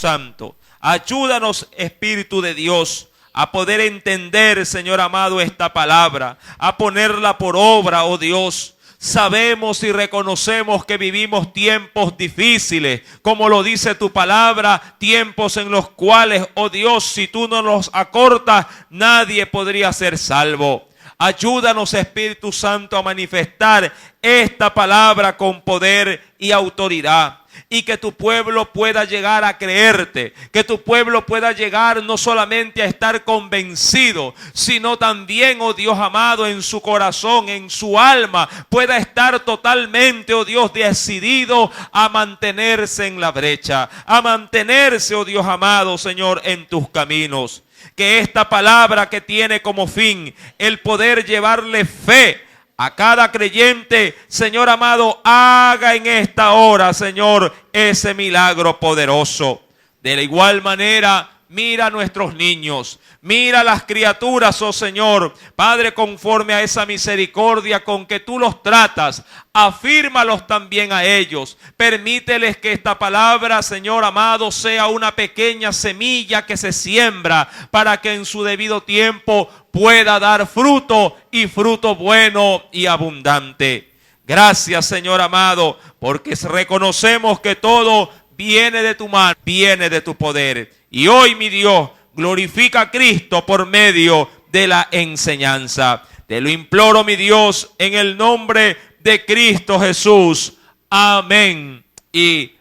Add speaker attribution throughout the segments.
Speaker 1: Santo. Ayúdanos, Espíritu de Dios, a poder entender, Señor amado, esta palabra, a ponerla por obra, oh Dios. Sabemos y reconocemos que vivimos tiempos difíciles, como lo dice tu palabra, tiempos en los cuales, oh Dios, si tú no los acortas, nadie podría ser salvo. Ayúdanos, Espíritu Santo, a manifestar esta palabra con poder y autoridad. Y que tu pueblo pueda llegar a creerte, que tu pueblo pueda llegar no solamente a estar convencido, sino también, oh Dios amado, en su corazón, en su alma, pueda estar totalmente, oh Dios, decidido a mantenerse en la brecha, a mantenerse, oh Dios amado, Señor, en tus caminos. Que esta palabra que tiene como fin el poder llevarle fe a cada creyente, Señor amado, haga en esta hora, Señor, ese milagro poderoso. De la igual manera, mira a nuestros niños, mira a las criaturas, oh Señor, Padre, conforme a esa misericordia con que tú los tratas, afírmalos también a ellos. Permíteles que esta palabra, Señor amado, sea una pequeña semilla que se siembra para que en su debido tiempo pueda dar fruto y fruto bueno y abundante. Gracias, Señor amado, porque reconocemos que todo viene de tu mano, viene de tu poder. Y hoy, mi Dios, glorifica a Cristo por medio de la enseñanza. Te lo imploro, mi Dios, en el nombre de Cristo Jesús. Amén y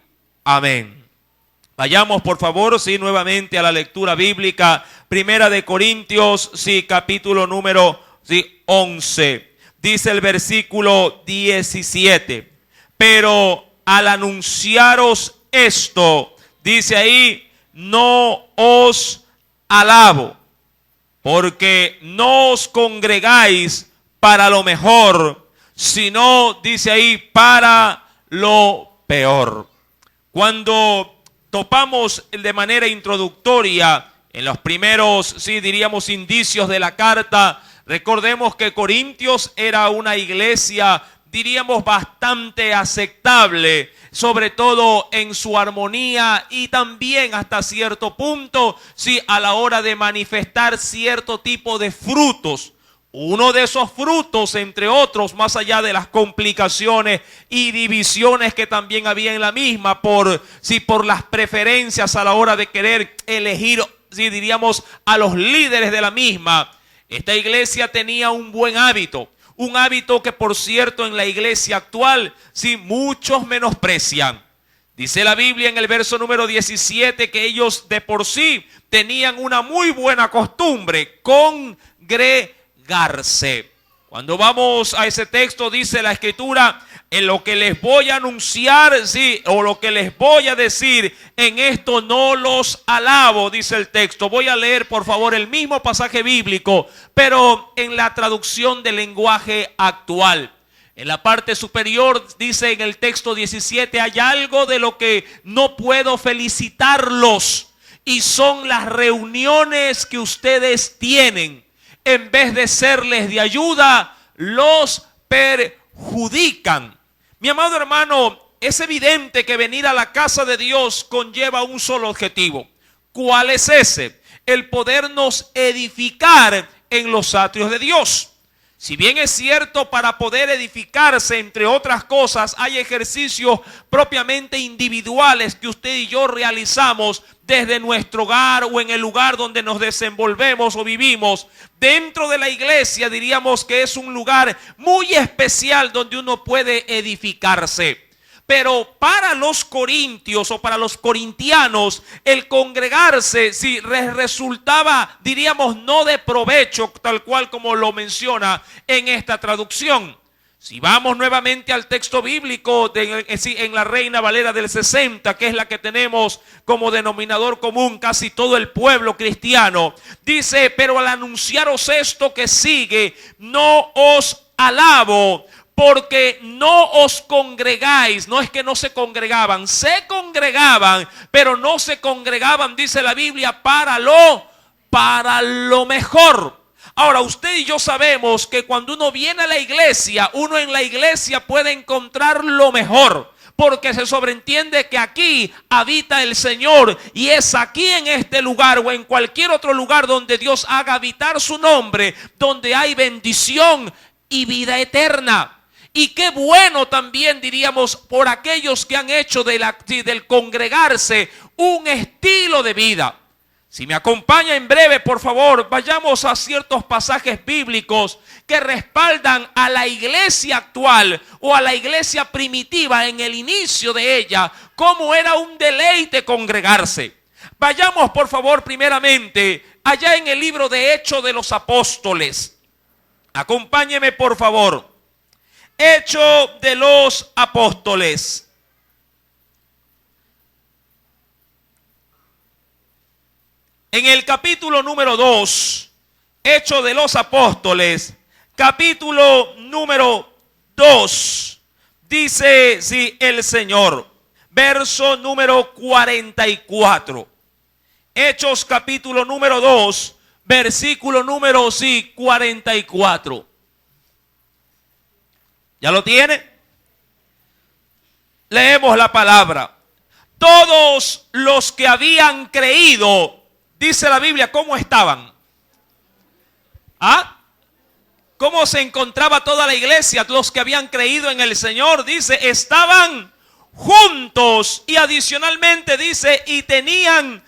Speaker 1: amén. Vayamos, por favor, sí, nuevamente a la lectura bíblica. Primera de Corintios, sí, capítulo número 11. Dice el versículo 17. Pero al anunciaros esto, dice ahí, no os alabo, porque no os congregáis para lo mejor, sino, dice ahí, para lo peor. Cuando topamos de manera introductoria en los primeros, sí, diríamos, indicios de la carta, recordemos que Corintios era una iglesia, diríamos, bastante aceptable, sobre todo en su armonía y también hasta cierto punto, sí, a la hora de manifestar cierto tipo de frutos. Uno de esos frutos, entre otros, más allá de las complicaciones y divisiones que también había en la misma, por las preferencias a la hora de querer elegir, si diríamos, a los líderes de la misma, esta iglesia tenía un buen hábito. Un hábito que, por cierto, en la iglesia actual, sí, muchos menosprecian. Dice la Biblia en el verso número 17 que ellos de por sí tenían una muy buena costumbre, congregarse. Cuando vamos a ese texto, dice la Escritura, en lo que les voy a anunciar, sí, o lo que les voy a decir, en esto no los alabo, dice el texto. Voy a leer, por favor, el mismo pasaje bíblico, pero en la traducción del lenguaje actual. En la parte superior dice en el texto 17, hay algo de lo que no puedo felicitarlos, y son las reuniones que ustedes tienen. En vez de serles de ayuda, los perjudican. Mi amado hermano, es evidente que venir a la casa de Dios conlleva un solo objetivo. ¿Cuál es ese? El podernos edificar en los atrios de Dios. Si bien es cierto, para poder edificarse, entre otras cosas, hay ejercicios propiamente individuales que usted y yo realizamos desde nuestro hogar o en el lugar donde nos desenvolvemos o vivimos. Dentro de la iglesia diríamos que es un lugar muy especial donde uno puede edificarse. Pero para los corintios o para los corintianos, el congregarse sí les resultaba, diríamos, no de provecho, tal cual como lo menciona en esta traducción. Si vamos nuevamente al texto bíblico en la Reina Valera del 60, que es la que tenemos como denominador común casi todo el pueblo cristiano, dice, pero al anunciaros esto que sigue, no os alabo, porque no os congregáis. No es que no se congregaban, se congregaban, pero no se congregaban, dice la Biblia, para lo mejor. Ahora, usted y yo sabemos que cuando uno viene a la iglesia, uno en la iglesia puede encontrar lo mejor. porque se sobreentiende que aquí habita el Señor, y es aquí en este lugar o en cualquier otro lugar donde Dios haga habitar su nombre, donde hay bendición y vida eterna. Y qué bueno también, diríamos, por aquellos que han hecho del congregarse un estilo de vida. Si me acompaña en breve, por favor, vayamos a ciertos pasajes bíblicos que respaldan a la iglesia actual o a la iglesia primitiva en el inicio de ella, cómo era un deleite congregarse. Vayamos, por favor, primeramente, allá en el libro de Hechos de los Apóstoles. Acompáñeme, por favor. Hechos de los Apóstoles. En el capítulo número 2, Hechos de los Apóstoles, capítulo número 2, dice sí, el Señor, verso número 44. Hechos capítulo número 2, versículo número 44. ¿Ya lo tiene? Leemos la palabra. Todos los que habían creído, dice la Biblia, ¿cómo estaban? ¿Ah? ¿Cómo se encontraba toda la iglesia? Los que habían creído en el Señor, dice, estaban juntos, y adicionalmente dice, y tenían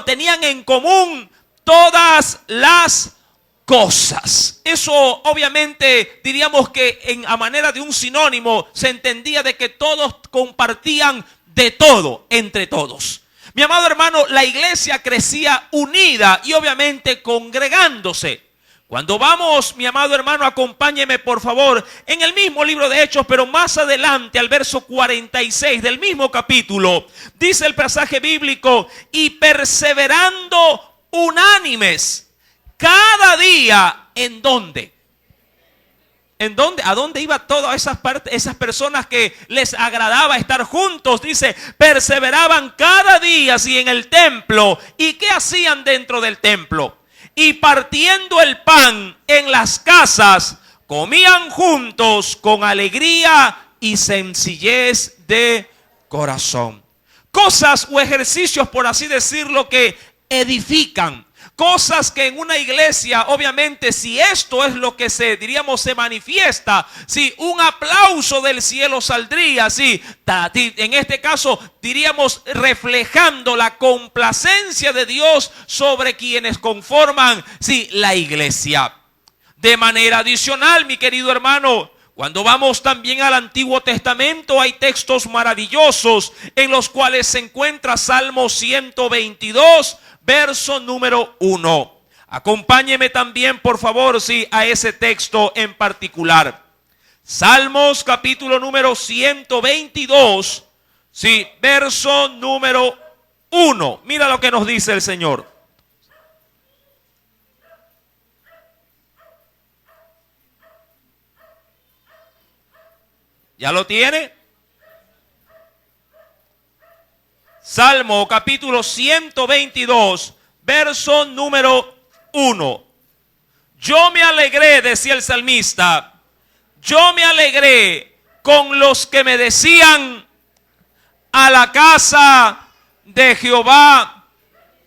Speaker 1: tenían en común todas las cosas. Eso obviamente diríamos que a manera de un sinónimo se entendía de que todos compartían de todo entre todos. Mi amado hermano, la iglesia crecía unida y obviamente congregándose. Cuando vamos, mi amado hermano, acompáñeme por favor, en el mismo libro de Hechos, pero más adelante al verso 46 del mismo capítulo, dice el pasaje bíblico, y perseverando unánimes, cada día, ¿en dónde? ¿En dónde? ¿A dónde iba todas esas personas que les agradaba estar juntos? Dice, perseveraban cada día así en el templo. ¿Y qué hacían dentro del templo? Y partiendo el pan en las casas, comían juntos con alegría y sencillez de corazón. Cosas o ejercicios, por así decirlo, que edifican. Cosas que en una iglesia, obviamente, si esto es lo que se manifiesta, si un aplauso del cielo saldría, en este caso diríamos reflejando la complacencia de Dios sobre quienes conforman, la iglesia. De manera adicional, mi querido hermano, cuando vamos también al Antiguo Testamento, hay textos maravillosos en los cuales se encuentra Salmo 122, verso número 1. Acompáñeme también, por favor, a ese texto en particular. Salmos capítulo número 122, verso número 1. Mira lo que nos dice el Señor. ¿Ya lo tiene? Salmo capítulo 122, verso número 1. Yo me alegré, decía el salmista, yo me alegré con los que me decían, a la casa de Jehová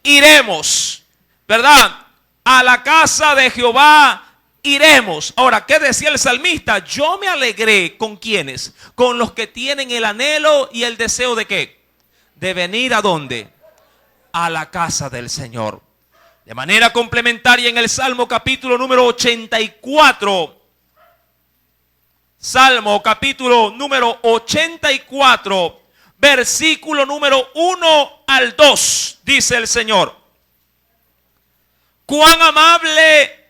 Speaker 1: iremos, ¿verdad? A la casa de Jehová iremos. Ahora, ¿qué decía el salmista? Yo me alegré, ¿con quiénes? Con los que tienen el anhelo y el deseo de ¿qué? De venir ¿a dónde? A la casa del Señor. De manera complementaria, en el Salmo capítulo número 84, Salmo capítulo número 84, versículo número 1 al 2, dice el Señor: cuán amable,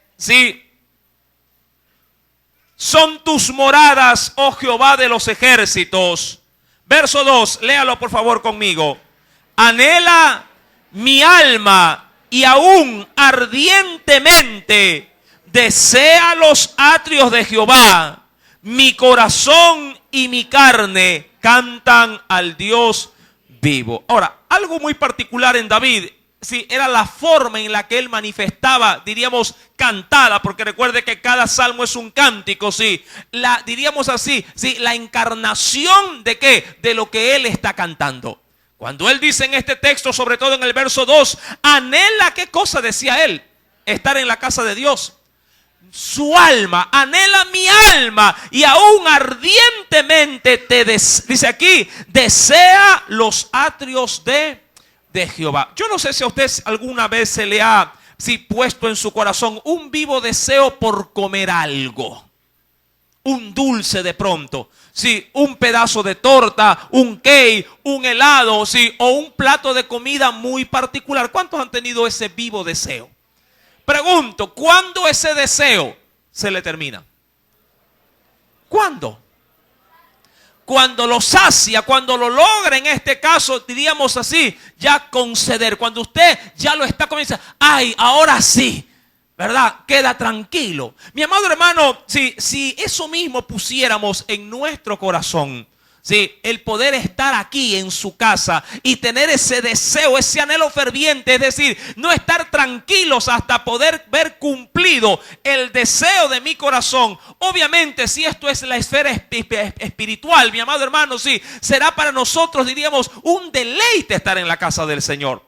Speaker 1: son tus moradas, oh Jehová de los ejércitos. Verso 2, léalo por favor conmigo. Anhela mi alma y aún ardientemente desea los atrios de Jehová. Mi corazón y mi carne cantan al Dios vivo. Ahora, algo muy particular en David sí, era la forma en la que él manifestaba, diríamos, cantada, porque recuerde que cada salmo es un cántico, sí, diríamos así, sí, la encarnación de qué, de lo que él está cantando. Cuando él dice en este texto, sobre todo en el verso 2, anhela, ¿qué cosa decía él? Estar en la casa de Dios. Su alma, anhela mi alma y aún ardientemente dice aquí, desea los atrios de Jehová. Yo no sé si a usted alguna vez se le ha puesto en su corazón un vivo deseo por comer algo. Un dulce de pronto, sí, un pedazo de torta, un cake, un helado, sí, o un plato de comida muy particular. ¿Cuántos han tenido ese vivo deseo? Pregunto, ¿cuándo ese deseo se le termina? ¿Cuándo? Cuando lo sacia, cuando lo logra, en este caso, diríamos así, ya conceder. Cuando usted ya lo está comiendo, ay, ahora sí, ¿verdad? Queda tranquilo. Mi amado hermano, si eso mismo pusiéramos en nuestro corazón, sí, el poder estar aquí en su casa y tener ese deseo, ese anhelo ferviente, es decir, no estar tranquilos hasta poder ver cumplido el deseo de mi corazón. Obviamente, si esto es la esfera espiritual, mi amado hermano, sí, será para nosotros, diríamos, un deleite estar en la casa del Señor.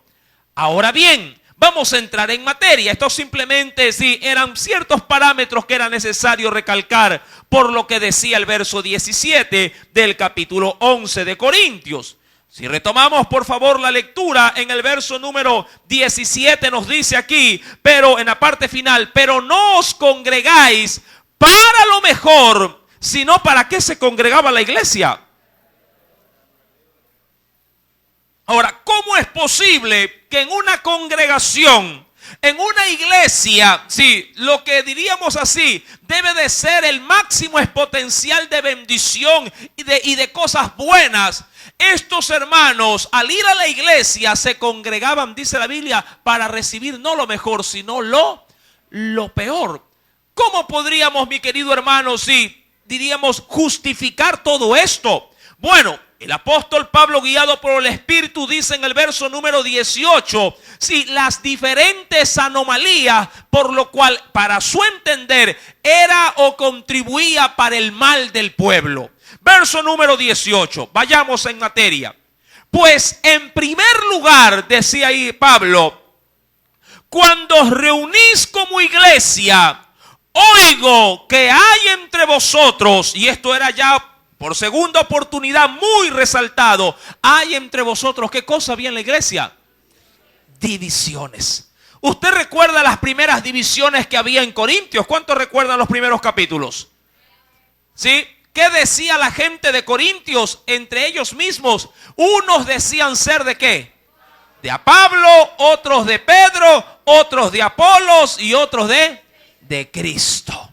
Speaker 1: Ahora bien, vamos a entrar en materia. Esto simplemente sí, eran ciertos parámetros que era necesario recalcar por lo que decía el verso 17 del capítulo 11 de Corintios. Si retomamos por favor la lectura en el verso número 17 nos dice aquí, pero en la parte final, pero no os congregáis para lo mejor, sino para qué se congregaba la iglesia. Ahora, ¿cómo es posible que en una congregación, en una iglesia, sí, lo que diríamos así, debe de ser el máximo exponencial de bendición y de cosas buenas? Estos hermanos, al ir a la iglesia, se congregaban, dice la Biblia, para recibir no lo mejor, sino lo peor. ¿Cómo podríamos, mi querido hermano, sí, diríamos, justificar todo esto? Bueno, el apóstol Pablo, guiado por el Espíritu, dice en el verso número 18, sí, las diferentes anomalías, por lo cual, para su entender, era o contribuía para el mal del pueblo. Verso número 18, vayamos en materia. Pues en primer lugar, decía ahí Pablo, cuando os reunís como iglesia, oigo que hay entre vosotros, y esto era ya por segunda oportunidad muy resaltado, hay entre vosotros, ¿qué cosa había en la iglesia? Divisiones. ¿Usted recuerda las primeras divisiones que había en Corintios? ¿Cuántos recuerdan los primeros capítulos? ¿Sí? ¿Qué decía la gente de Corintios entre ellos mismos? Unos decían ser ¿de qué? De a Pablo, otros de Pedro, otros de Apolos y otros de Cristo.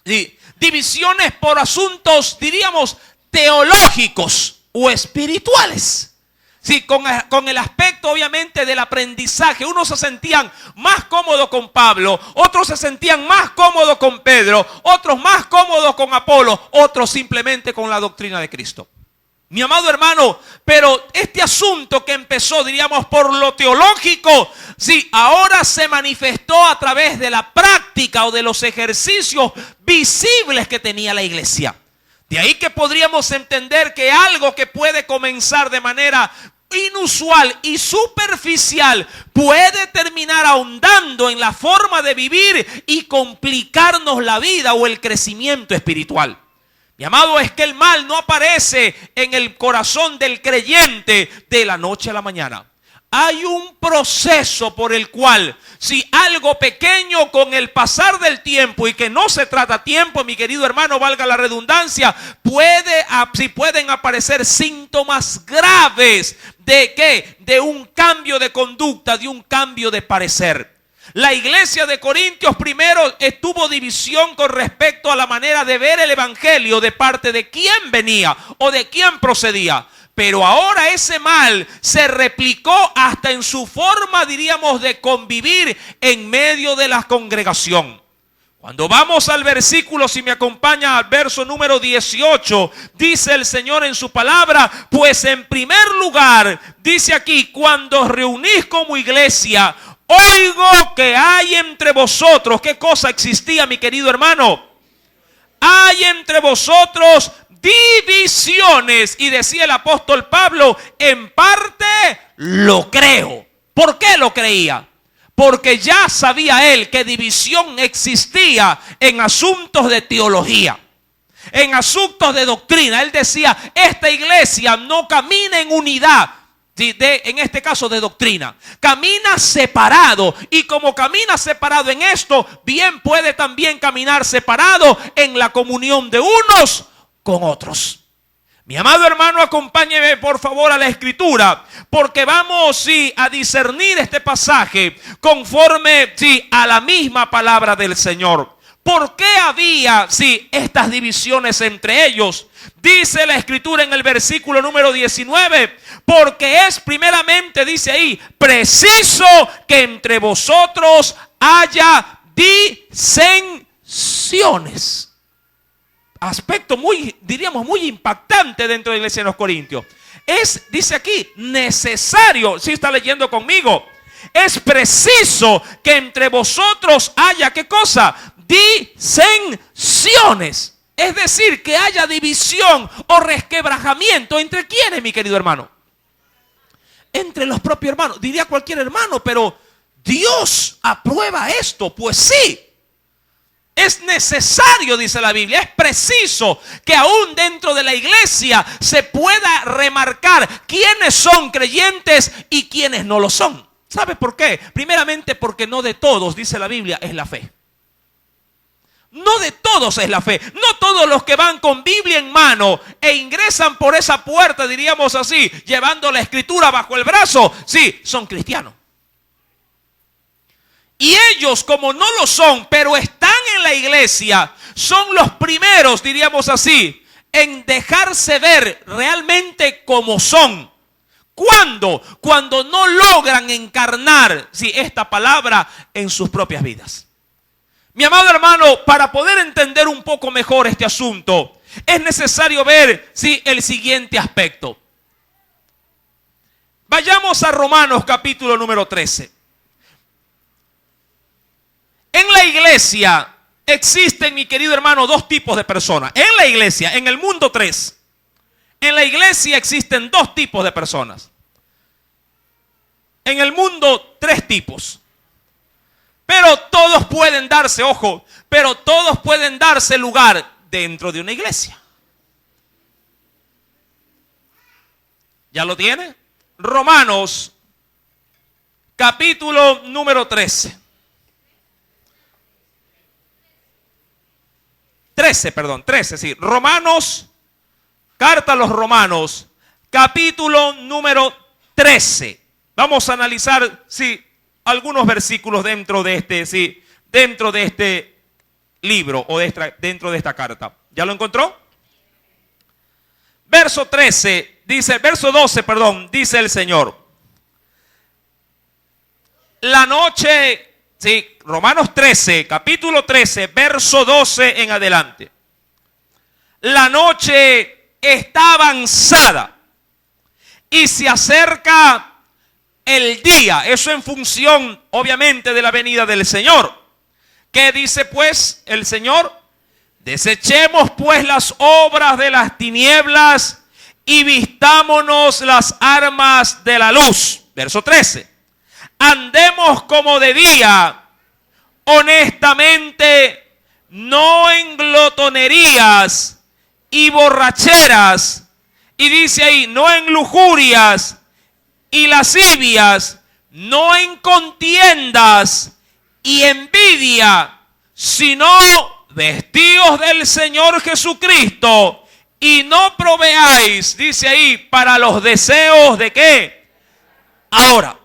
Speaker 1: ¿Sí? Divisiones por asuntos, diríamos, teológicos o espirituales. Sí, con el aspecto obviamente del aprendizaje. Unos se sentían más cómodos con Pablo, otros se sentían más cómodos con Pedro, otros más cómodos con Apolo, otros simplemente con la doctrina de Cristo. Mi amado hermano, pero este asunto que empezó, diríamos, por lo teológico, sí, ahora se manifestó a través de la práctica o de los ejercicios visibles que tenía la iglesia. De ahí que podríamos entender que algo que puede comenzar de manera inusual y superficial puede terminar ahondando en la forma de vivir y complicarnos la vida o el crecimiento espiritual. Mi amado, es que el mal no aparece en el corazón del creyente de la noche a la mañana. Hay un proceso por el cual, si algo pequeño con el pasar del tiempo, y que no se trata tiempo, mi querido hermano, valga la redundancia, pueden aparecer síntomas graves de ¿qué? De un cambio de conducta, de un cambio de parecer. La iglesia de Corintios primero tuvo división con respecto a la manera de ver el evangelio de parte de quién venía o de quién procedía. Pero ahora ese mal se replicó hasta en su forma, diríamos, de convivir en medio de la congregación. Cuando vamos al versículo, si me acompaña al verso número 18, dice el Señor en su palabra, pues en primer lugar, dice aquí, cuando os reunís como iglesia, oigo que hay entre vosotros, ¿qué cosa existía, mi querido hermano? Hay entre vosotros divisiones. Y decía el apóstol Pablo, en parte lo creo. ¿Por qué lo creía? Porque ya sabía él que división existía en asuntos de teología, en asuntos de doctrina. Él decía, esta iglesia no camina en unidad, en este caso de doctrina. Camina separado, y como camina separado en esto, bien puede también caminar separado en la comunión de unos con otros. Mi amado hermano, acompáñeme por favor a la escritura, porque vamos a discernir este pasaje conforme a la misma palabra del Señor. ¿Por qué había estas divisiones entre ellos? Dice la escritura en el versículo número 19, porque es primeramente, dice ahí, preciso que entre vosotros haya disensiones. Aspecto muy, diríamos, muy impactante dentro de la iglesia de los Corintios. Dice aquí, necesario, si está leyendo conmigo, es preciso que entre vosotros haya, ¿qué cosa? Disensiones. Es decir, que haya división o resquebrajamiento. ¿Entre quiénes, mi querido hermano? Entre los propios hermanos. Diría cualquier hermano, pero Dios aprueba esto. Pues sí. Es necesario, dice la Biblia, es preciso que aún dentro de la iglesia se pueda remarcar quiénes son creyentes y quiénes no lo son. ¿Sabe por qué? Primeramente porque no de todos, dice la Biblia, es la fe. No de todos es la fe. No todos los que van con Biblia en mano e ingresan por esa puerta, diríamos así, llevando la escritura bajo el brazo, sí, son cristianos. Y ellos, como no lo son, pero están en la iglesia, son los primeros, diríamos así, en dejarse ver realmente como son. ¿Cuándo? Cuando no logran encarnar esta palabra en sus propias vidas. Mi amado hermano, para poder entender un poco mejor este asunto, es necesario ver el siguiente aspecto. Vayamos a Romanos capítulo número 13. En la iglesia existen, mi querido hermano, dos tipos de personas. En la iglesia, en el mundo tres. En la iglesia existen dos tipos de personas. En el mundo tres tipos. Pero todos pueden darse, ojo, pero todos pueden darse lugar dentro de una iglesia. ¿Ya lo tiene? Romanos capítulo número 13. 13, sí. Romanos, carta a los Romanos, capítulo número 13. Vamos a analizar, algunos versículos dentro de este libro o dentro de esta carta. ¿Ya lo encontró? Verso 12, dice el Señor. La noche, Romanos 13, capítulo 13, verso 12 en adelante. La noche está avanzada y se acerca el día. Eso en función, obviamente, de la venida del Señor. ¿Qué dice pues el Señor? Desechemos pues las obras de las tinieblas y vistámonos las armas de la luz. Verso 13. Andemos como de día, honestamente, no en glotonerías y borracheras. Y dice ahí, no en lujurias y lascivias, no en contiendas y envidia, sino vestidos del Señor Jesucristo y no proveáis, dice ahí, para los deseos de ¿qué? Ahora,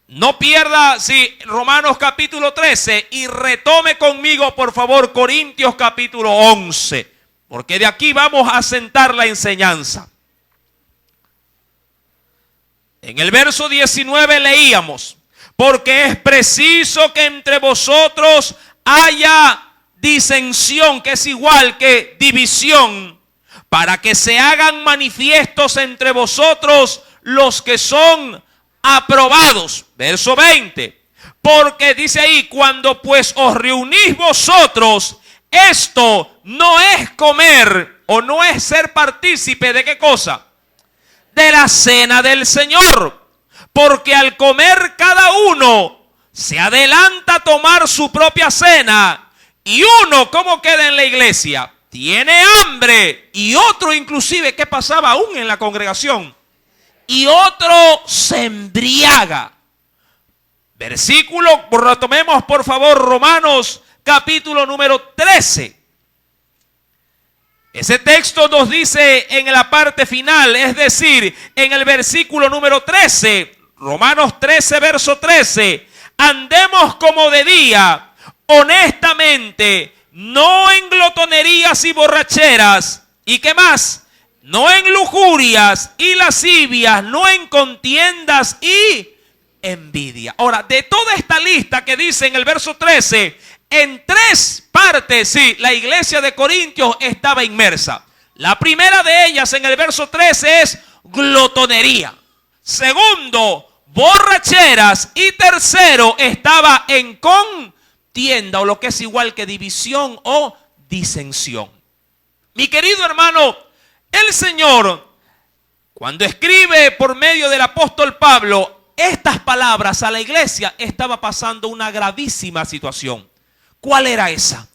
Speaker 1: no pierda, Romanos capítulo 13 y retome conmigo, por favor, Corintios capítulo 11, porque de aquí vamos a sentar la enseñanza. En el verso 19 leíamos, porque es preciso que entre vosotros haya disensión, que es igual que división, para que se hagan manifiestos entre vosotros los que son aprobados. Verso 20. Porque dice ahí, cuando pues os reunís vosotros, esto no es comer o no es ser partícipe de qué cosa, de la cena del Señor. Porque al comer cada uno se adelanta a tomar su propia cena, y uno, ¿cómo queda en la iglesia? Tiene hambre, y otro inclusive, ¿qué pasaba aún en la congregación? Y otro se embriaga. Versículo, retomemos por favor Romanos capítulo número 13. Ese texto nos dice en la parte final, es decir, en el versículo número 13, Romanos 13, verso 13, andemos como de día, honestamente, no en glotonerías y borracheras, ¿y qué más? No en lujurias y lascivias, no en contiendas y envidia. Ahora, de toda esta lista que dice en el verso 13, en tres partes, sí, la iglesia de Corintios estaba inmersa. La primera de ellas en el verso 13 es glotonería. Segundo, borracheras. Y tercero, estaba en contienda, o lo que es igual que división o disensión. Mi querido hermano, el Señor, cuando escribe por medio del apóstol Pablo estas palabras a la iglesia, estaba pasando una gravísima situación. ¿Cuál era esa?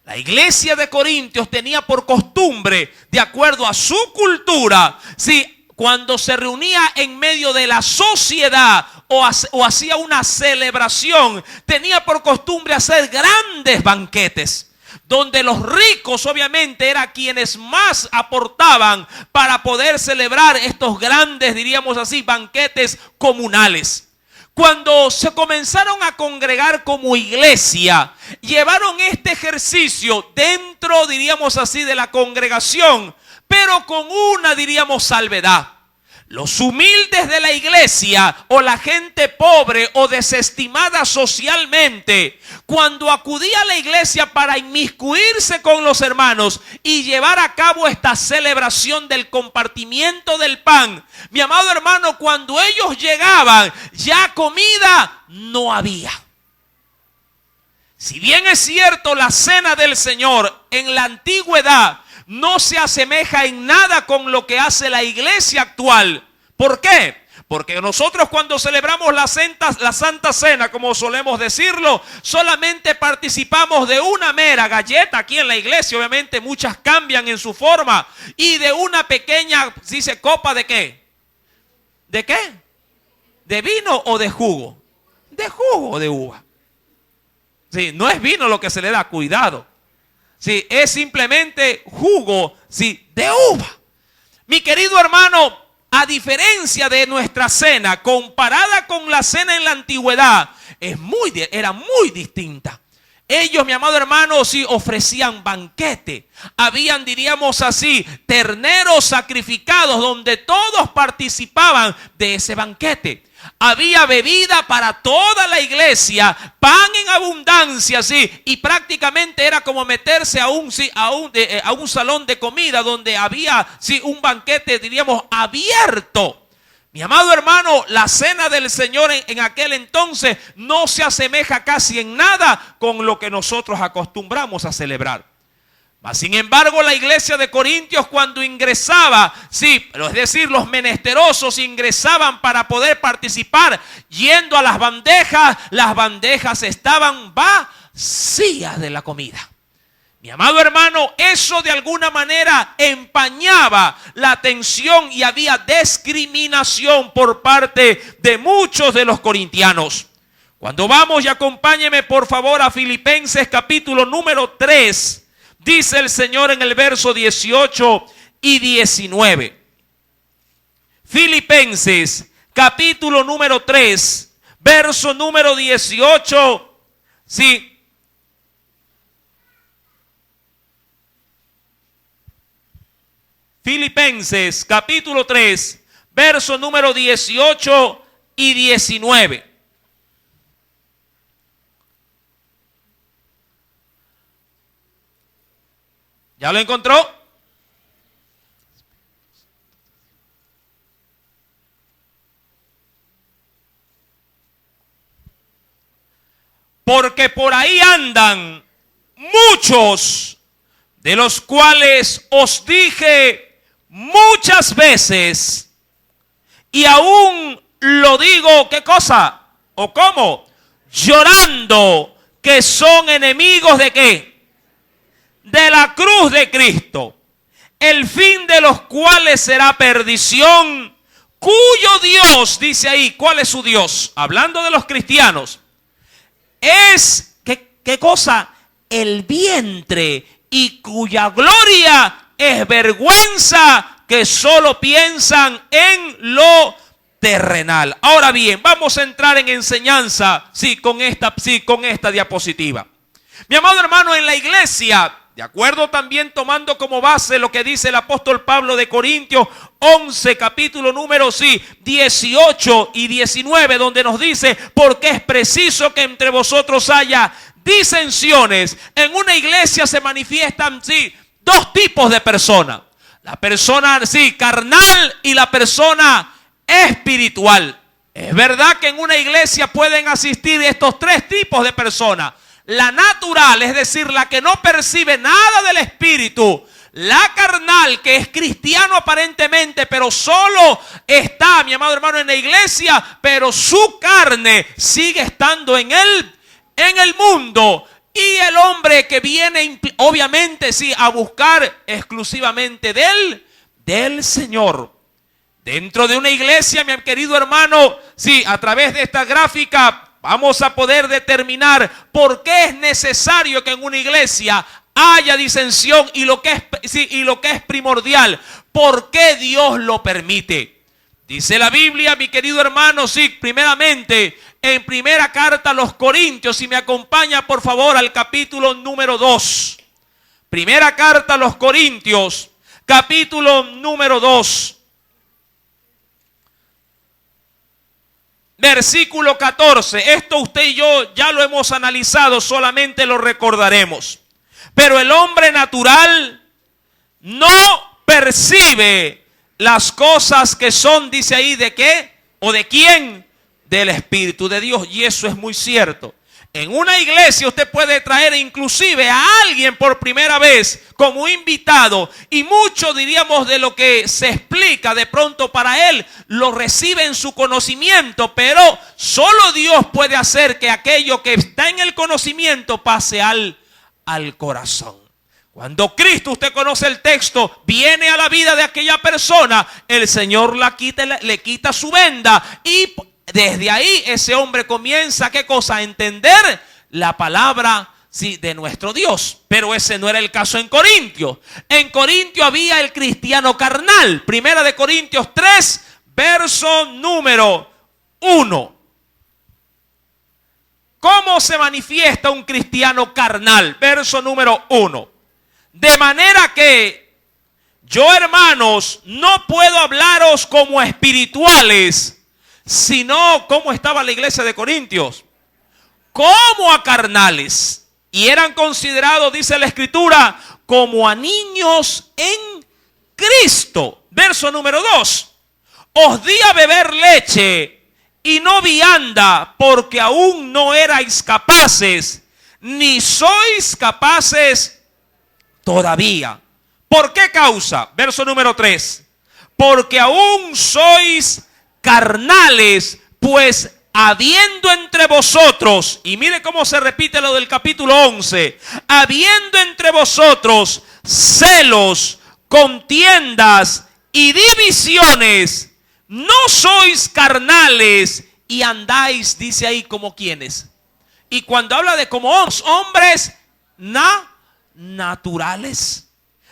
Speaker 1: La iglesia de Corintios tenía por costumbre, de acuerdo a su cultura, sí, cuando se reunía en medio de la sociedad o hacía una celebración, tenía por costumbre hacer grandes banquetes, donde los ricos obviamente eran quienes más aportaban para poder celebrar estos grandes, diríamos así, banquetes comunales. Cuando se comenzaron a congregar como iglesia, llevaron este ejercicio dentro, diríamos así, de la congregación, pero con una, diríamos, salvedad. Los humildes de la iglesia o la gente pobre o desestimada socialmente, cuando acudía a la iglesia para inmiscuirse con los hermanos y llevar a cabo esta celebración del compartimiento del pan, mi amado hermano, cuando ellos llegaban, ya comida no había. Si bien es cierto, la cena del Señor en la antigüedad no se asemeja en nada con lo que hace la iglesia actual. ¿Por qué? Porque nosotros cuando celebramos la Santa Cena, como solemos decirlo, solamente participamos de una mera galleta aquí en la iglesia. Obviamente muchas cambian en su forma. Y de una pequeña, dice, copa ¿de qué? ¿De qué? ¿De vino o de jugo? De jugo o de uva. Sí, no es vino lo que se le da, cuidado. Sí, es simplemente jugo, sí, de uva. Mi querido hermano, a diferencia de nuestra cena, comparada con la cena en la antigüedad, era muy distinta. Ellos, mi amado hermano, sí ofrecían banquete. Habían, diríamos así, terneros sacrificados donde todos participaban de ese banquete. Había bebida para toda la iglesia, pan en abundancia, sí, y prácticamente era como meterse a un salón de comida donde había, sí, un banquete, diríamos, abierto. Mi amado hermano, la cena del Señor en aquel entonces no se asemeja casi en nada con lo que nosotros acostumbramos a celebrar. Mas, sin embargo, la iglesia de Corintios cuando ingresaba, sí, pero es decir, los menesterosos ingresaban para poder participar yendo a las bandejas estaban vacías de la comida. Mi amado hermano, eso de alguna manera empañaba la atención y había discriminación por parte de muchos de los corintianos. Cuando vamos, y acompáñeme por favor a Filipenses capítulo número 3, dice el Señor en el verso 18 y 19. Filipenses capítulo número 3, verso número 18, sí. Filipenses capítulo 3, verso número 18 y 19. ¿Ya lo encontró? Porque por ahí andan muchos, de los cuales os dije muchas veces, y aún lo digo, ¿qué cosa? ¿O cómo? Llorando, que son enemigos ¿de qué? De la cruz de Cristo, el fin de los cuales será perdición, cuyo Dios, dice ahí, ¿cuál es su Dios? Hablando de los cristianos, es, ¿qué cosa? El vientre, y cuya gloria es vergüenza, que solo piensan en lo terrenal. Ahora bien, vamos a entrar en enseñanza, con esta diapositiva. Mi amado hermano, en la iglesia, de acuerdo también tomando como base lo que dice el apóstol Pablo de Corintios 11, capítulo número 18 y 19, donde nos dice, porque es preciso que entre vosotros haya disensiones. En una iglesia se manifiestan, dos tipos de personas. La persona, carnal, y la persona espiritual. Es verdad que en una iglesia pueden asistir estos tres tipos de personas. La natural, es decir, la que no percibe nada del espíritu. La carnal, que es cristiano aparentemente, pero solo está, mi amado hermano, en la iglesia, pero su carne sigue estando en el mundo. Y el hombre que viene, obviamente, a buscar exclusivamente del Señor. Dentro de una iglesia, mi querido hermano, a través de esta gráfica vamos a poder determinar por qué es necesario que en una iglesia haya disensión y lo que es primordial, por qué Dios lo permite. Dice la Biblia, mi querido hermano, primeramente en primera carta a los Corintios, si me acompaña por favor al capítulo número 2. Primera carta a los Corintios, capítulo número 2. Versículo 14. Esto usted y yo ya lo hemos analizado, solamente lo recordaremos. Pero el hombre natural no percibe las cosas que son, dice ahí, ¿de qué? ¿O de quién? Del Espíritu de Dios. Y eso es muy cierto. En una iglesia usted puede traer inclusive a alguien por primera vez como invitado, y mucho, diríamos, de lo que se explica de pronto para él lo recibe en su conocimiento, pero solo Dios puede hacer que aquello que está en el conocimiento pase al corazón. Cuando Cristo, usted conoce el texto, viene a la vida de aquella persona, el Señor le quita su venda, y desde ahí ese hombre comienza, ¿qué cosa? A entender la palabra de nuestro Dios. Pero ese no era el caso en Corintios. En Corintios había el cristiano carnal. Primera de Corintios 3, verso número 1. ¿Cómo se manifiesta un cristiano carnal? Verso número 1. De manera que yo, hermanos, no puedo hablaros como espirituales, sino, ¿cómo estaba la iglesia de Corintios? Como a carnales. Y eran considerados, dice la Escritura, como a niños en Cristo. Verso número 2. Os di a beber leche y no vianda, porque aún no erais capaces, ni sois capaces todavía. ¿Por qué causa? Verso número 3. Porque aún sois carnales, pues habiendo entre vosotros, y mire cómo se repite lo del capítulo 11, habiendo entre vosotros celos, contiendas y divisiones, no sois carnales y andáis, dice ahí, como quienes. Y cuando habla de como hombres naturales.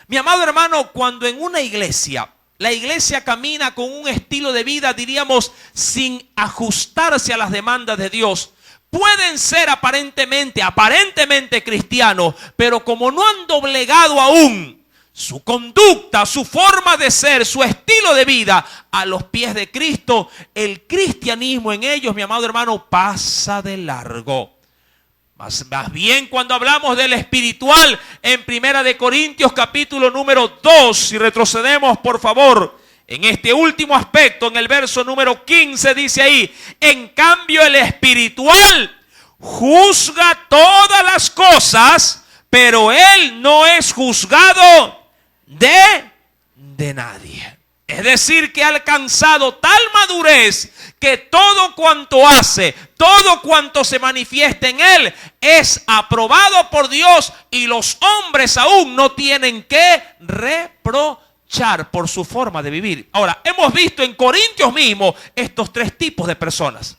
Speaker 1: Mi amado hermano, cuando en una iglesia, la iglesia camina con un estilo de vida, diríamos, sin ajustarse a las demandas de Dios, pueden ser aparentemente cristianos, pero como no han doblegado aún su conducta, su forma de ser, su estilo de vida a los pies de Cristo, el cristianismo en ellos, mi amado hermano, pasa de largo. Más bien cuando hablamos del espiritual en Primera de Corintios capítulo número 2, si retrocedemos por favor, en este último aspecto, en el verso número 15 dice ahí, en cambio el espiritual juzga todas las cosas, pero él no es juzgado de nadie. Es decir, que ha alcanzado tal madurez que todo cuanto hace, todo cuanto se manifiesta en él es aprobado por Dios y los hombres aún no tienen que reprochar por su forma de vivir. Ahora, hemos visto en Corintios mismo estos tres tipos de personas.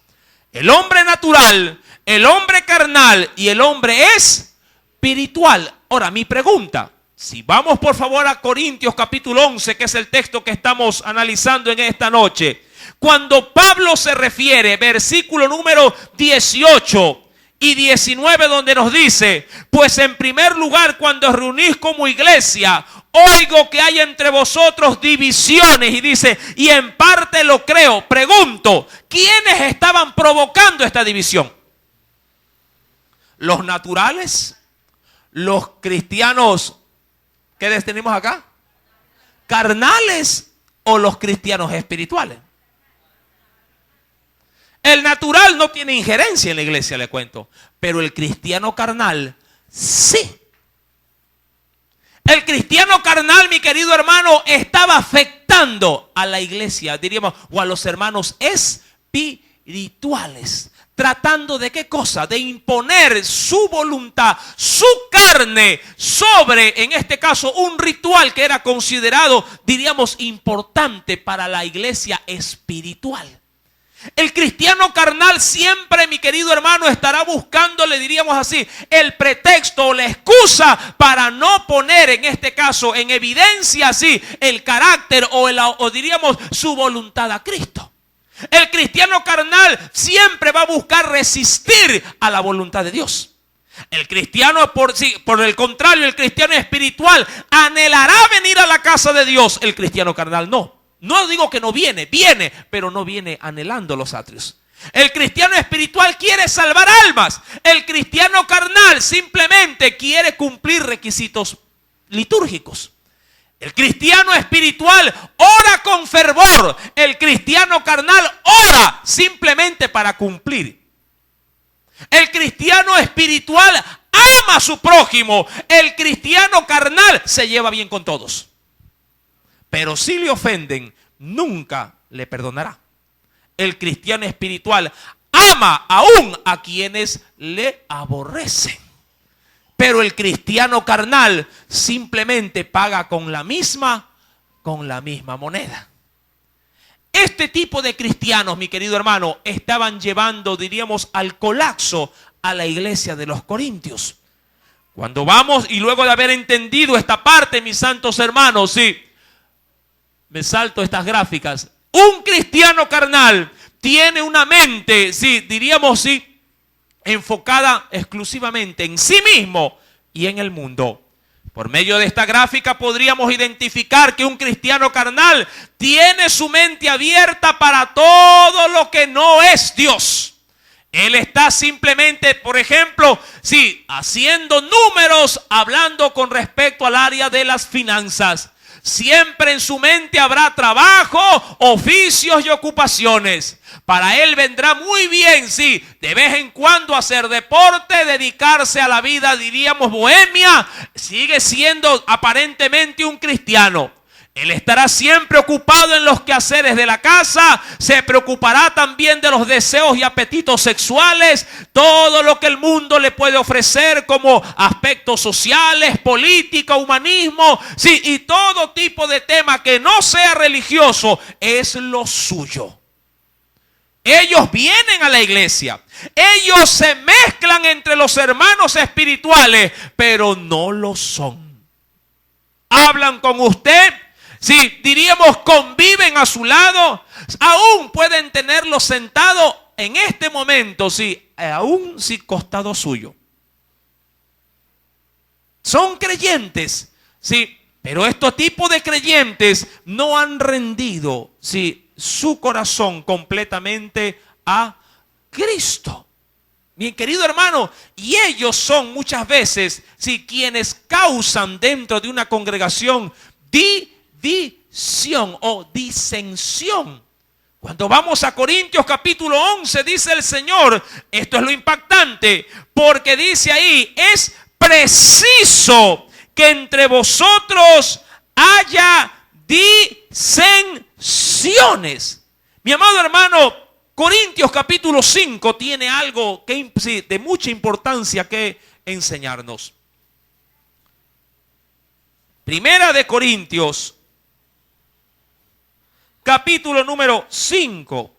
Speaker 1: El hombre natural, el hombre carnal y el hombre espiritual. Ahora, mi pregunta, si vamos por favor a Corintios capítulo 11, que es el texto que estamos analizando en esta noche. Cuando Pablo se refiere, versículo número 18 y 19, donde nos dice, pues en primer lugar, cuando os reunís como iglesia, oigo que hay entre vosotros divisiones, y dice, y en parte lo creo. Pregunto, ¿quiénes estaban provocando esta división? ¿Los naturales? ¿Los cristianos? ¿Qué tenemos acá? ¿Carnales o los cristianos espirituales? El natural no tiene injerencia en la iglesia, le cuento. Pero el cristiano carnal, sí. El cristiano carnal, mi querido hermano, estaba afectando a la iglesia, diríamos, o a los hermanos espirituales. Tratando de qué cosa, de imponer su voluntad, su carne sobre, en este caso, un ritual que era considerado, diríamos, importante para la iglesia espiritual. El cristiano carnal siempre, mi querido hermano, estará buscando, le diríamos así, el pretexto o la excusa para no poner, en este caso, en evidencia así, el carácter o diríamos su voluntad a Cristo. El cristiano carnal siempre va a buscar resistir a la voluntad de Dios. El cristiano, por el contrario, el cristiano espiritual anhelará venir a la casa de Dios. El cristiano carnal no. No digo que no viene, viene, pero no viene anhelando los atrios. El cristiano espiritual quiere salvar almas. El cristiano carnal simplemente quiere cumplir requisitos litúrgicos. El cristiano espiritual ora con fervor. El cristiano carnal ora simplemente para cumplir. El cristiano espiritual ama a su prójimo. El cristiano carnal se lleva bien con todos. Pero si le ofenden, nunca le perdonará. El cristiano espiritual ama aún a quienes le aborrecen. Pero el cristiano carnal simplemente paga con la misma moneda. Este tipo de cristianos, mi querido hermano, estaban llevando, diríamos, al colapso a la iglesia de los Corintios. Cuando vamos, y luego de haber entendido esta parte, mis santos hermanos, sí, me salto estas gráficas. Un cristiano carnal tiene una mente, sí, diríamos, sí, enfocada exclusivamente en sí mismo y en el mundo. Por medio de esta gráfica podríamos identificar que un cristiano carnal tiene su mente abierta para todo lo que no es Dios. Él está simplemente, por ejemplo, sí, haciendo números, hablando con respecto al área de las finanzas. Siempre en su mente habrá trabajo, oficios y ocupaciones. Para él vendrá muy bien, sí, de vez en cuando hacer deporte, dedicarse a la vida, diríamos, bohemia. Sigue siendo aparentemente un cristiano. Él estará siempre ocupado en los quehaceres de la casa, se preocupará también de los deseos y apetitos sexuales, todo lo que el mundo le puede ofrecer como aspectos sociales, política, humanismo, sí, y todo tipo de tema que no sea religioso es lo suyo. Ellos vienen a la iglesia, ellos se mezclan entre los hermanos espirituales, pero no lo son. Hablan con usted. Sí, diríamos, conviven a su lado, aún pueden tenerlo sentado en este momento, sí, aún sí costado suyo. Son creyentes, sí, pero estos tipos de creyentes no han rendido, sí, su corazón completamente a Cristo. Mi querido hermano, y ellos son muchas veces, si quienes causan dentro de una congregación división o disensión. Cuando vamos a Corintios capítulo 11, dice el Señor, esto es lo impactante, porque dice ahí, es preciso que entre vosotros haya disensiones. Mi amado hermano, Corintios capítulo 5 tiene algo que, sí, de mucha importancia que enseñarnos. Primera de Corintios, capítulo número 5.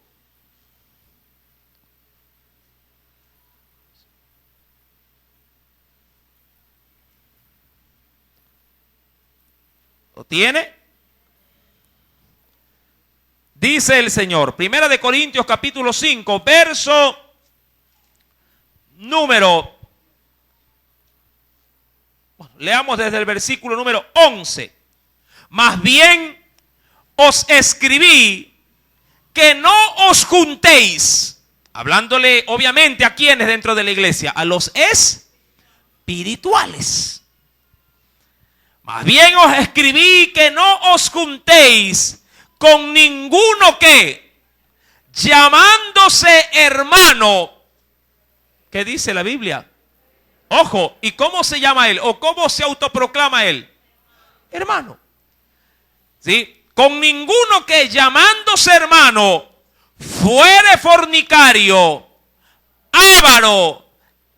Speaker 1: ¿Lo tiene? Dice el Señor, Primera de Corintios capítulo 5, verso número, leamos desde el versículo número 11. Más bien os escribí que no os juntéis, hablándole obviamente a quienes dentro de la iglesia, a los espirituales. Más bien os escribí que no os juntéis con ninguno que, llamándose hermano, ¿qué dice la Biblia? Ojo, ¿y cómo se llama él? ¿O cómo se autoproclama él? Hermano. ¿Sí? Con ninguno que, llamándose hermano, fuere fornicario, avaro,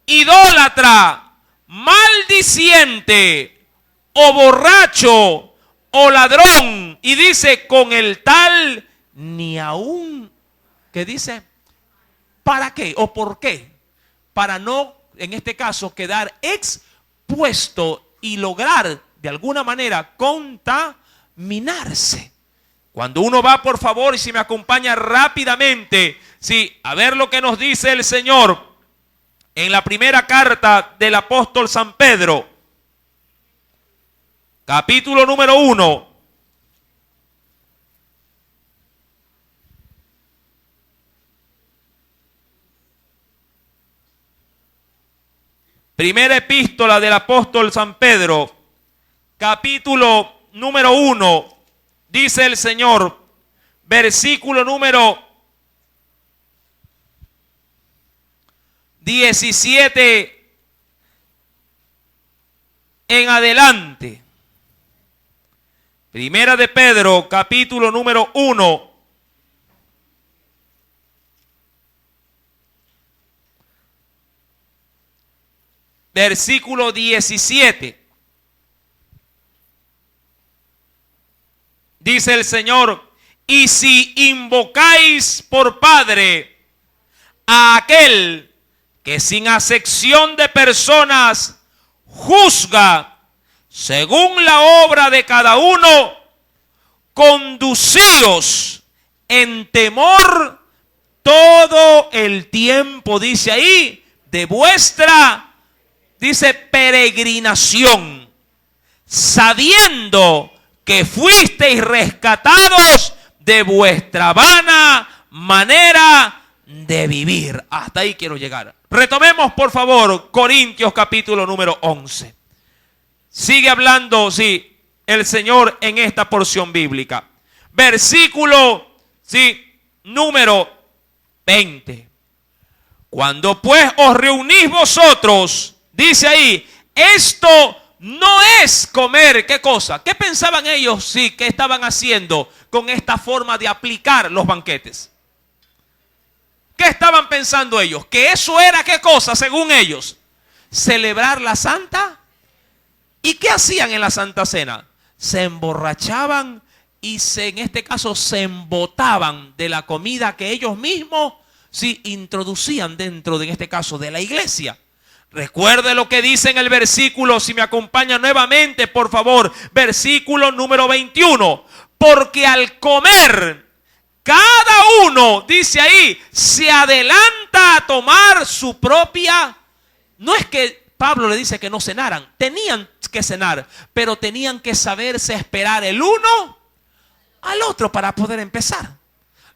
Speaker 1: idólatra, maldiciente, o borracho, o ladrón, y dice, con el tal ni aún, ¿qué dice? ¿Para qué? ¿O por qué? Para no, en este caso, quedar expuesto y lograr de alguna manera contaminarse. Cuando uno va, por favor, y si me acompaña rápidamente, sí, a ver lo que nos dice el Señor en la primera carta del apóstol San Pedro. Capítulo número 1. Primera epístola del apóstol San Pedro, capítulo número 1. Dice el Señor, versículo número 17 en adelante. Primera de Pedro, capítulo número 1. Versículo 17. Dice el Señor, y si invocáis por Padre a aquel que sin acepción de personas juzga según la obra de cada uno, conducíos en temor todo el tiempo, dice ahí, de vuestra, dice, peregrinación, sabiendo que fuisteis rescatados de vuestra vana manera de vivir. Hasta ahí quiero llegar. Retomemos, por favor, Corintios capítulo número 11. Sigue hablando, sí, el Señor en esta porción bíblica. Versículo, sí, número 20. Cuando pues os reunís vosotros, dice ahí, esto no es comer, ¿qué cosa? ¿Qué pensaban ellos, sí, que estaban haciendo con esta forma de aplicar los banquetes? ¿Qué estaban pensando ellos? Que eso era, ¿qué cosa? Según ellos, celebrar la Santa. ¿Y qué hacían en la Santa Cena? Se emborrachaban y en este caso se embotaban de la comida que ellos mismos sí introducían dentro de, en este caso, de la iglesia. Recuerde lo que dice en el versículo, si me acompaña nuevamente, por favor, versículo número 21. Porque al comer, cada uno, dice ahí, se adelanta a tomar su propia. No es que Pablo le dice que no cenaran, tenían que cenar, pero tenían que saberse esperar el uno al otro para poder empezar.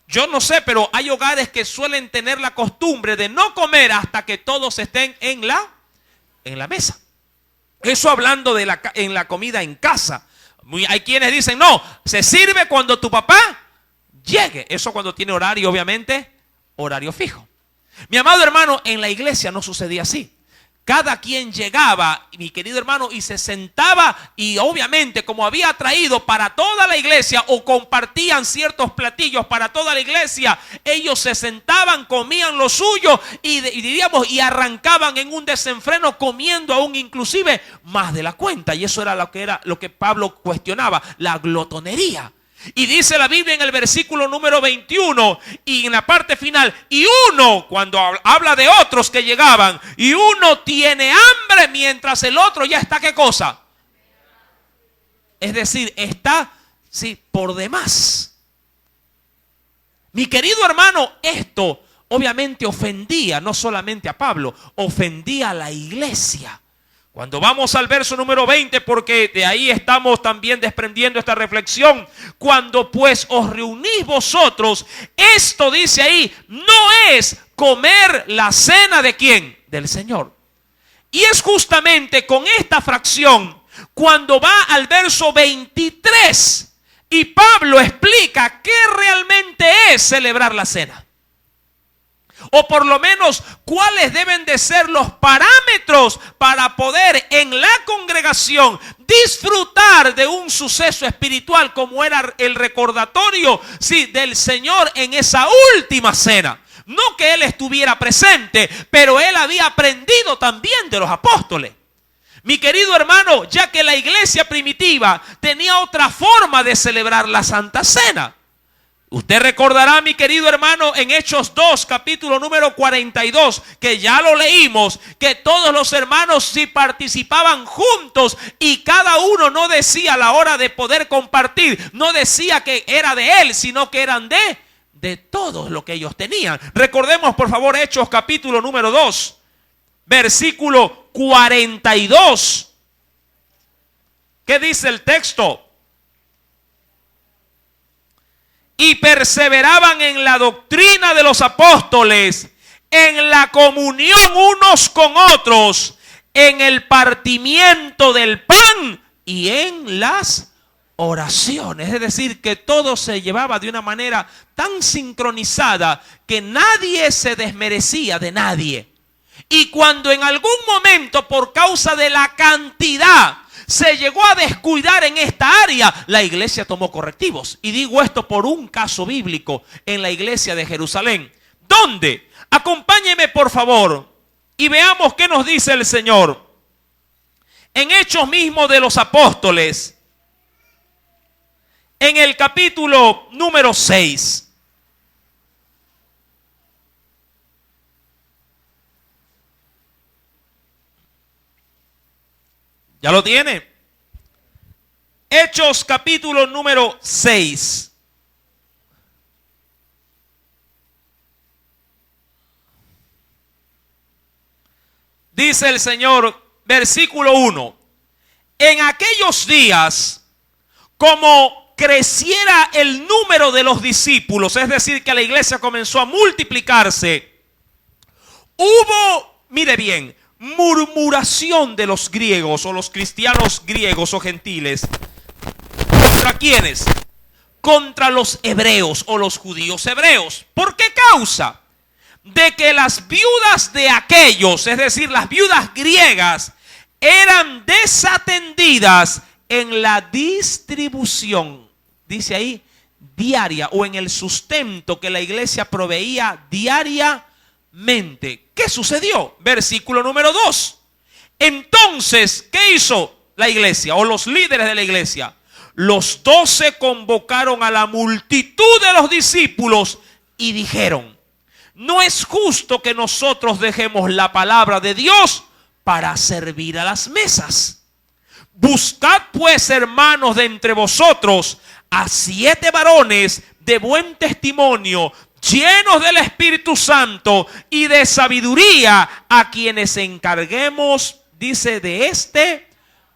Speaker 1: Yo no sé, pero hay hogares que suelen tener la costumbre de no comer hasta que todos estén en la mesa. Eso hablando de en la comida en casa. Hay quienes dicen, no, se sirve cuando tu papá llegue. Eso cuando tiene horario, obviamente, horario fijo. Mi amado hermano, en la iglesia no sucedía así. Cada quien llegaba, mi querido hermano, y se sentaba, y obviamente como había traído para toda la iglesia o compartían ciertos platillos para toda la iglesia, ellos se sentaban, comían lo suyo y arrancaban en un desenfreno, comiendo aún inclusive más de la cuenta. Y eso era lo que Pablo cuestionaba, la glotonería. Y dice la Biblia en el versículo número 21 y en la parte final, y uno, cuando habla de otros que llegaban, y uno tiene hambre mientras el otro ya está, ¿qué cosa? Es decir, está, sí, por demás. Mi querido hermano, esto obviamente ofendía no solamente a Pablo, ofendía a la iglesia. Cuando vamos al verso número 20, porque de ahí estamos también desprendiendo esta reflexión. Cuando pues os reunís vosotros, esto dice ahí, no es comer la cena de ¿quién? Del Señor. Y es justamente con esta fracción, cuando va al verso 23, y Pablo explica qué realmente es celebrar la cena. O por lo menos cuáles deben de ser los parámetros para poder en la congregación disfrutar de un suceso espiritual como era el recordatorio, sí, del Señor en esa última cena. No que Él estuviera presente, pero Él había aprendido también de los apóstoles. Mi querido hermano, ya que la iglesia primitiva tenía otra forma de celebrar la Santa Cena. Usted recordará, mi querido hermano, en Hechos 2, capítulo número 42, que ya lo leímos, que todos los hermanos sí participaban juntos y cada uno no decía a la hora de poder compartir, no decía que era de él, sino que eran de todos lo que ellos tenían. Recordemos por favor Hechos capítulo número 2, versículo 42. ¿Qué dice el texto? Y perseveraban en la doctrina de los apóstoles, en la comunión unos con otros, en el partimiento del pan y en las oraciones. Es decir, que todo se llevaba de una manera tan sincronizada que nadie se desmerecía de nadie. Y cuando en algún momento, por causa de la cantidad, se llegó a descuidar en esta área, la iglesia tomó correctivos. Y digo esto por un caso bíblico en la iglesia de Jerusalén. ¿Dónde? Acompáñeme por favor y veamos qué nos dice el Señor. En Hechos mismos de los Apóstoles, en el capítulo número 6. ¿Ya lo tiene? Hechos capítulo número 6. Dice el Señor, versículo 1. En aquellos días, como creciera el número de los discípulos, es decir, que la iglesia comenzó a multiplicarse, hubo, mire bien, murmuración de los griegos o los cristianos griegos o gentiles. ¿Contra quiénes? Contra los hebreos o los judíos hebreos. ¿Por qué causa? De que las viudas de aquellos, es decir, las viudas griegas, eran desatendidas en la distribución, dice ahí, diaria o en el sustento que la iglesia proveía diariamente. ¿Qué sucedió? Versículo número 2. Entonces, ¿qué hizo la iglesia o los líderes de la iglesia? Los 12 convocaron a la multitud de los discípulos y dijeron: no es justo que nosotros dejemos la palabra de Dios para servir a las mesas. Buscad pues, hermanos, de entre vosotros a 7 varones de buen testimonio, llenos del Espíritu Santo y de sabiduría, a quienes encarguemos, dice, de este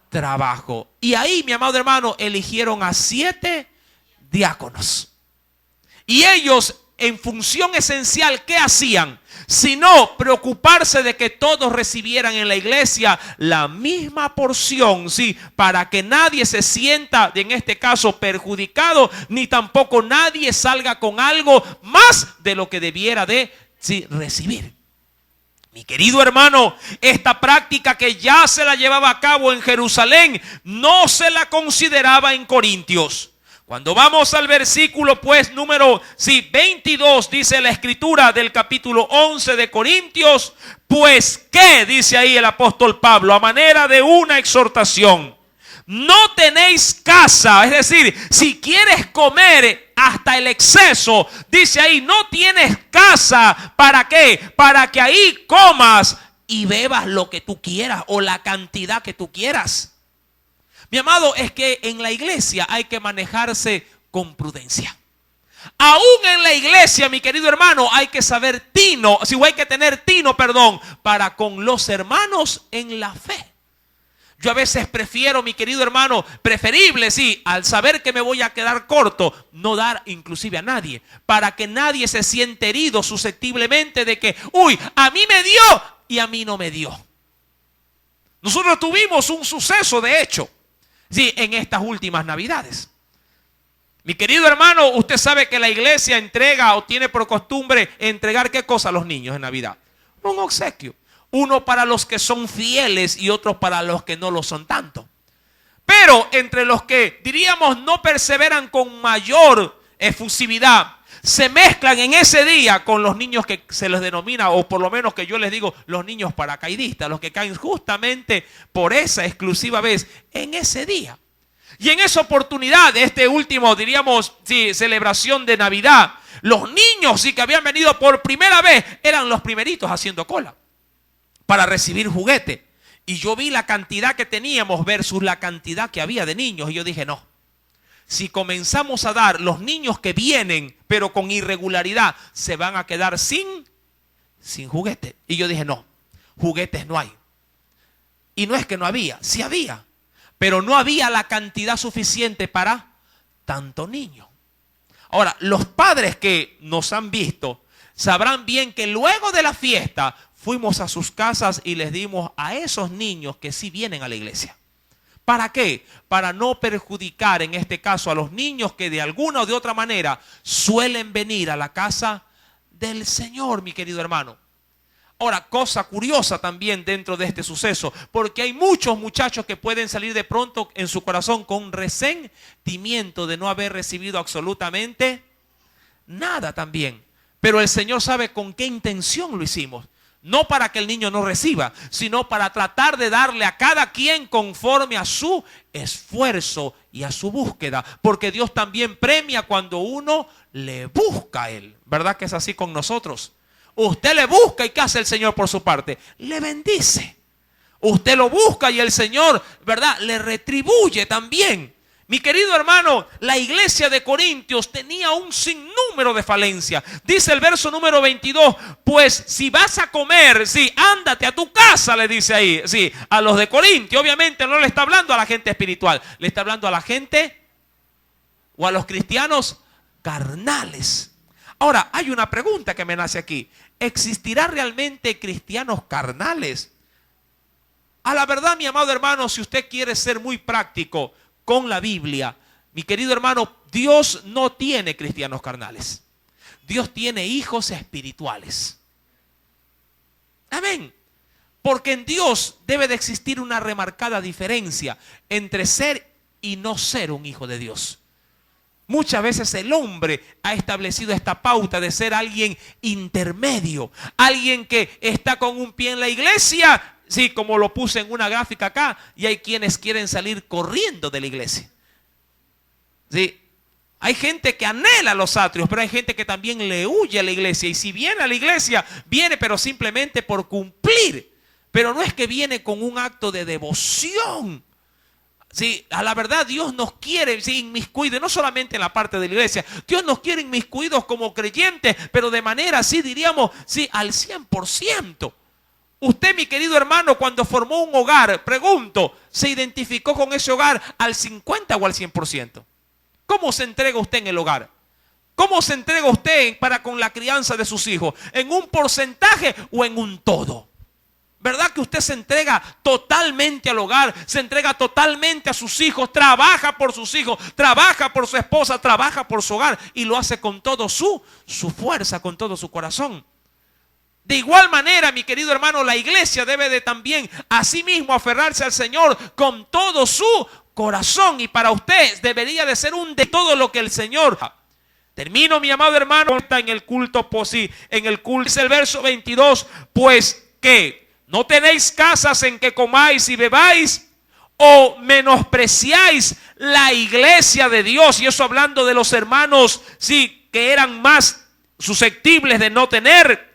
Speaker 1: trabajo. Y ahí, mi amado hermano, eligieron a 7 diáconos. Y ellos en función esencial, ¿qué hacían? Sino preocuparse de que todos recibieran en la iglesia la misma porción, ¿sí? Para que nadie se sienta, en este caso, perjudicado, ni tampoco nadie salga con algo más de lo que debiera de, ¿sí?, recibir. Mi querido hermano, esta práctica que ya se la llevaba a cabo en Jerusalén, no se la consideraba en Corintios. Cuando vamos al versículo pues número 22, dice la escritura del capítulo 11 de Corintios, pues ¿qué? Dice ahí el apóstol Pablo, a manera de una exhortación. No tenéis casa, es decir, si quieres comer hasta el exceso, dice ahí, no tienes casa, ¿para qué? Para que ahí comas y bebas lo que tú quieras o la cantidad que tú quieras. Mi amado, es que en la iglesia hay que manejarse con prudencia. Aún en la iglesia, mi querido hermano, hay que saber tino, si hay que tener tino, para con los hermanos en la fe. Yo a veces prefiero, mi querido hermano, preferible, sí, al saber que me voy a quedar corto, no dar inclusive a nadie, para que nadie se siente herido susceptiblemente de que, uy, a mí me dio y a mí no me dio. Nosotros tuvimos un suceso, de hecho, sí, en estas últimas Navidades. Mi querido hermano, usted sabe que la iglesia entrega o tiene por costumbre entregar ¿qué cosa a los niños en Navidad? Un obsequio. Uno para los que son fieles y otro para los que no lo son tanto. Pero entre los que diríamos no perseveran con mayor efusividad, se mezclan en ese día con los niños que se les denomina, o por lo menos que yo les digo, los niños paracaidistas, los que caen justamente por esa exclusiva vez en ese día. Y en esa oportunidad, este último, diríamos, sí, celebración de Navidad, los niños sí que habían venido por primera vez, eran los primeritos haciendo cola para recibir juguete. Y yo vi la cantidad que teníamos versus la cantidad que había de niños. Y yo dije, no, si comenzamos a dar los niños que vienen, pero con irregularidad, se van a quedar sin juguete. Y yo dije, no, juguetes no hay. Y no es que no había, sí había, pero no había la cantidad suficiente para tanto niño. Ahora, los padres que nos han visto sabrán bien que luego de la fiesta fuimos a sus casas y les dimos a esos niños que sí vienen a la iglesia. ¿Para qué? Para no perjudicar en este caso a los niños que de alguna o de otra manera suelen venir a la casa del Señor, mi querido hermano. Ahora, cosa curiosa también dentro de este suceso, porque hay muchos muchachos que pueden salir de pronto en su corazón con resentimiento de no haber recibido absolutamente nada también. Pero el Señor sabe con qué intención lo hicimos. No para que el niño no reciba, sino para tratar de darle a cada quien conforme a su esfuerzo y a su búsqueda. Porque Dios también premia cuando uno le busca a Él. ¿Verdad que es así con nosotros? Usted le busca y ¿qué hace el Señor por su parte? Le bendice. Usted lo busca y el Señor, ¿verdad?, le retribuye también. Mi querido hermano, la iglesia de Corintios tenía un sinnúmero de falencias. Dice el verso número 22, pues si vas a comer, sí, ándate a tu casa, le dice ahí, sí, a los de Corintios. Obviamente no le está hablando a la gente espiritual, le está hablando a la gente o a los cristianos carnales. Ahora, hay una pregunta que me nace aquí. ¿Existirá realmente cristianos carnales? A la verdad, mi amado hermano, si usted quiere ser muy práctico con la Biblia, mi querido hermano, Dios no tiene cristianos carnales. Dios tiene hijos espirituales. Amén. Porque en Dios debe de existir una remarcada diferencia entre ser y no ser un hijo de Dios. Muchas veces el hombre ha establecido esta pauta de ser alguien intermedio, alguien que está con un pie en la iglesia, sí, como lo puse en una gráfica acá, y hay quienes quieren salir corriendo de la iglesia. Sí, hay gente que anhela los atrios, pero hay gente que también le huye a la iglesia. Y si viene a la iglesia, viene pero simplemente por cumplir. Pero no es que viene con un acto de devoción. Sí, a la verdad Dios nos quiere, sí, inmiscuidos, no solamente en la parte de la iglesia. Dios nos quiere inmiscuidos como creyentes, pero de manera así diríamos, sí, al 100%. Usted, mi querido hermano, cuando formó un hogar, pregunto, ¿se identificó con ese hogar al 50 o al 100%? ¿Cómo se entrega usted en el hogar? ¿Cómo se entrega usted para con la crianza de sus hijos? ¿En un porcentaje o en un todo? ¿Verdad que usted se entrega totalmente al hogar? Se entrega totalmente a sus hijos, trabaja por sus hijos, trabaja por su esposa, trabaja por su hogar y lo hace con todo su fuerza, con todo su corazón. De igual manera, mi querido hermano, la iglesia debe de también asimismo aferrarse al Señor con todo su corazón, y para usted debería de ser un de todo lo que el Señor. Termino, mi amado hermano, en el culto, en el culto, es el verso 22, pues que no tenéis casas en que comáis y bebáis, o menospreciáis la iglesia de Dios. Y eso hablando de los hermanos, sí, que eran más susceptibles de no tener.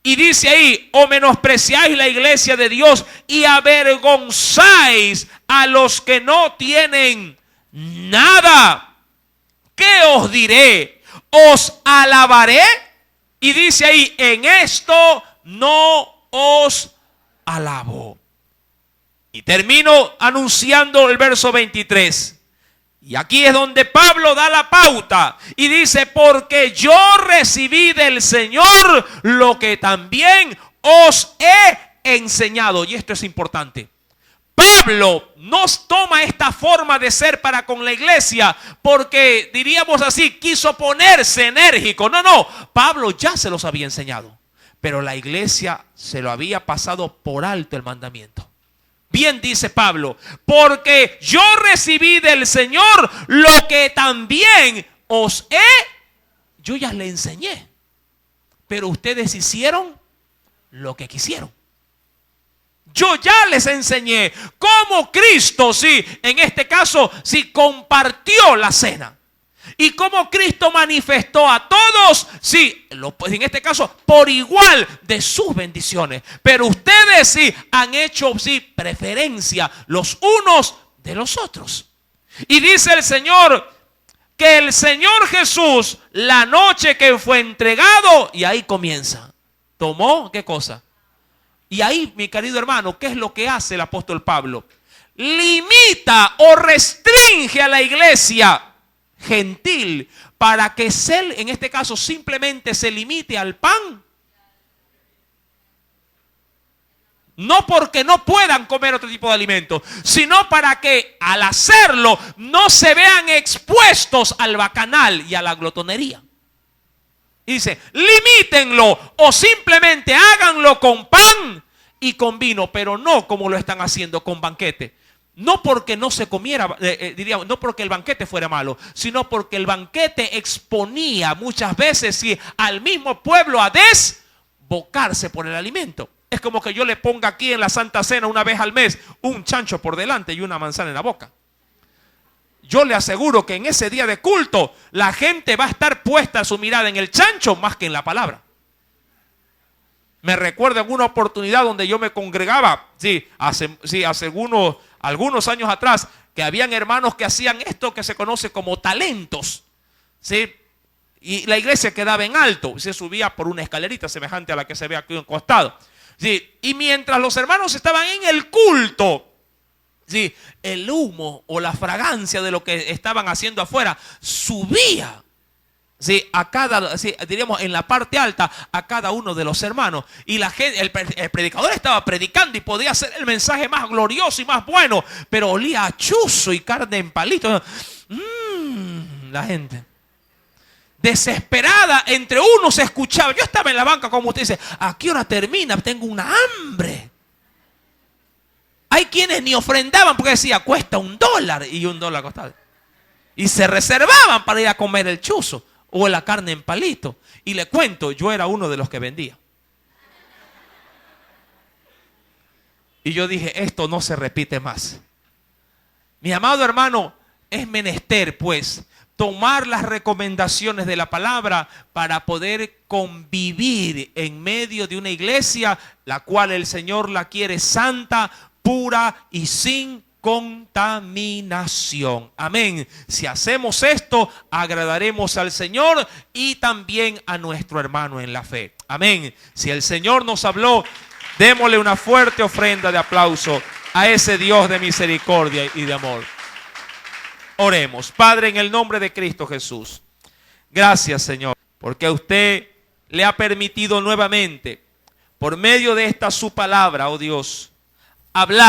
Speaker 1: Y dice ahí, o menospreciáis la iglesia de Dios y avergonzáis a los que no tienen nada. ¿Qué os diré? ¿Os alabaré? Y dice ahí, en esto no os alabo. Y termino anunciando el verso 23. Y aquí es donde Pablo da la pauta y dice, porque yo recibí del Señor lo que también os he enseñado. Y esto es importante. Pablo nos toma esta forma de ser para con la iglesia porque, diríamos así, quiso ponerse enérgico. No, Pablo ya se los había enseñado, pero la iglesia se lo había pasado por alto el mandamiento. Bien dice Pablo, porque yo recibí del Señor lo que también yo ya le enseñé, pero ustedes hicieron lo que quisieron. Yo ya les enseñé cómo Cristo, sí, en este caso, sí, compartió la cena. Y cómo Cristo manifestó a todos, sí, en este caso, por igual de sus bendiciones. Pero ustedes sí han hecho, sí, preferencia los unos de los otros. Y dice el Señor que el Señor Jesús, la noche que fue entregado, y ahí comienza, tomó, ¿qué cosa? Y ahí, mi querido hermano, ¿qué es lo que hace el apóstol Pablo? Limita o restringe a la iglesia gentil para que en este caso simplemente se limite al pan. No porque no puedan comer otro tipo de alimento, sino para que al hacerlo no se vean expuestos al bacanal y a la glotonería. Y dice, limítenlo o simplemente háganlo con pan y con vino, pero no como lo están haciendo con banquete. No porque no se comiera, diríamos, no porque el banquete fuera malo, sino porque el banquete exponía muchas veces al mismo pueblo a desbocarse por el alimento. Es como que yo le ponga aquí en la Santa Cena una vez al mes un chancho por delante y una manzana en la boca. Yo le aseguro que en ese día de culto la gente va a estar puesta su mirada en el chancho más que en la palabra. Me recuerdo en una oportunidad donde yo me congregaba, hace algunos años atrás, que habían hermanos que hacían esto que se conoce como talentos, ¿sí? Y la iglesia quedaba en alto, se subía por una escalerita semejante a la que se ve aquí en costado, ¿sí? Y mientras los hermanos estaban en el culto, ¿sí?, el humo o la fragancia de lo que estaban haciendo afuera subía, sí, diríamos en la parte alta a cada uno de los hermanos. Y la gente, el predicador estaba predicando y podía hacer el mensaje más glorioso y más bueno, pero olía a chuzo y carne en palito. La gente desesperada, entre unos se escuchaba. Yo estaba en la banca, como usted dice, ¿a qué hora termina? Tengo una hambre. Hay quienes ni ofrendaban porque decía, cuesta $1 y $1 costaba. Y se reservaban para ir a comer el chuzo o la carne en palito. Y le cuento, yo era uno de los que vendía. Y yo dije, esto no se repite más. Mi amado hermano, es menester pues tomar las recomendaciones de la palabra para poder convivir en medio de una iglesia la cual el Señor la quiere santa, pura y sin contaminación. Amén. Si hacemos esto, agradaremos al Señor y también a nuestro hermano en la fe. Amén. Si el Señor nos habló, démosle una fuerte ofrenda de aplauso a ese Dios de misericordia y de amor. Oremos. Padre, en el nombre de Cristo Jesús, Gracias, Señor, porque a usted le ha permitido nuevamente, por medio de esta su palabra, oh Dios, hablar